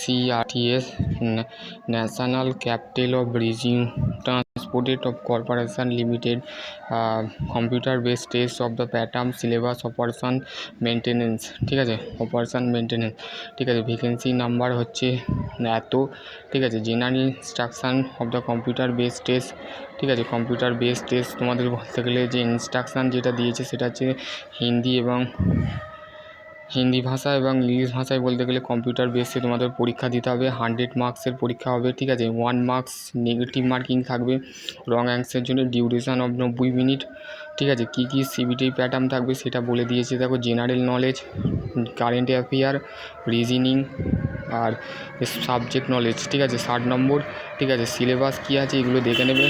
NCERTS national capital of region transported of corporation limited computer based test of the pattern syllabus operation maintenance, ঠিক আছে, operation maintenance, ঠিক আছে। Vacancy number হচ্ছে এত, ঠিক আছে। General instruction of the computer based test, ঠিক আছে। কম্পিউটার বেসড টেস্ট তোমাদের বলতে গেলে যে ইনস্ট্রাকশান যেটা দিয়েছে সেটা হচ্ছে হিন্দি ভাষা এবং ইংলিশ ভাষায় বলতে গেলে কম্পিউটার বেসে তোমাদের পরীক্ষা দিতে হবে। 100 মার্কসের পরীক্ষা হবে, ঠিক আছে। 1 মার্কস নেগেটিভ মার্কিং থাকবে। রং অ্যান্সারের জন্য ডিউরেশন অফ 90 মিনিট, ঠিক আছে। কী কী সিবিটি প্যাটার্ন থাকবে সেটা বলে দিয়েছে দেখো। General knowledge, current affair, reasoning আর সাবজেক্ট নলেজ, ঠিক আছে, 60 নম্বর, ঠিক আছে। সিলেবাস কী আছে এগুলো দেখে নেবে,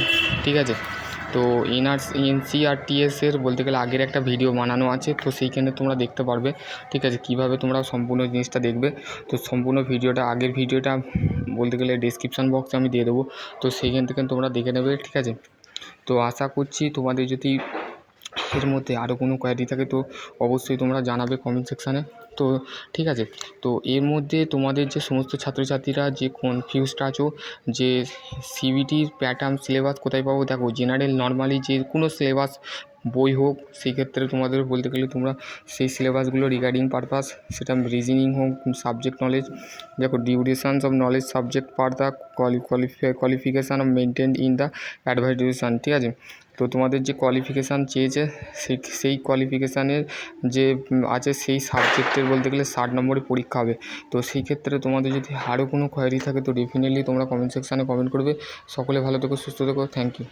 ঠিক আছে। তো NCERTS বলতে গেলে আগের একটা ভিডিও বানানো আছে, তো সেইখানে তোমরা দেখতে পারবে, ঠিক আছে, কীভাবে তোমরা সম্পূর্ণ জিনিসটা দেখবে। তো সম্পূর্ণ ভিডিওটা, আগের ভিডিওটা বলতে গেলে ডেসক্রিপশান বক্সে আমি দিয়ে দেবো, তো সেইখান থেকে তোমরা দেখে নেবে, ঠিক আছে। তো আশা করছি তোমাদের যদি এর মধ্যে আরও কোনো কোয়ারি থাকে তো অবশ্যই তোমরা জানাবে কমেন্ট সেকশানে। তো ঠিক আছে, তো এর মধ্যে তোমাদের যে সমস্ত ছাত্রছাত্রীরা যে কনফিউজড আছো যে সিবিটির প্যাটার্ন সিলেবাস কোথায় পাবো, দেখো জেনারেল নর্মালি যে কোনো সিলেবাস বই হোক, সেক্ষেত্রে তোমাদের বলতে গেলে তোমরা সেই সিলেবাসগুলো রিগার্ডিং পারপাস, সেটা রিজনিং হোক, সাবজেক্ট নলেজ, দেখো durations of knowledge subject per the qualification of maintain in the advisation, ঠিক আছে। তো তোমাদের যে কোয়ালিফিকেশান চেয়েছে সেই কোয়ালিফিকেশানের যে আছে সেই সাবজেক্টের বলতে গেলে 60 নম্বরের পরীক্ষা হবে। তো সেই ক্ষেত্রে তোমাদের যদি আরও কোনো কোয়ারি থাকে তো ডেফিনেটলি তোমরা কমেন্ট সেকশানে কমেন্ট করবে। সকলে ভালো থেকো, সুস্থ থেকো, থ্যাংক ইউ।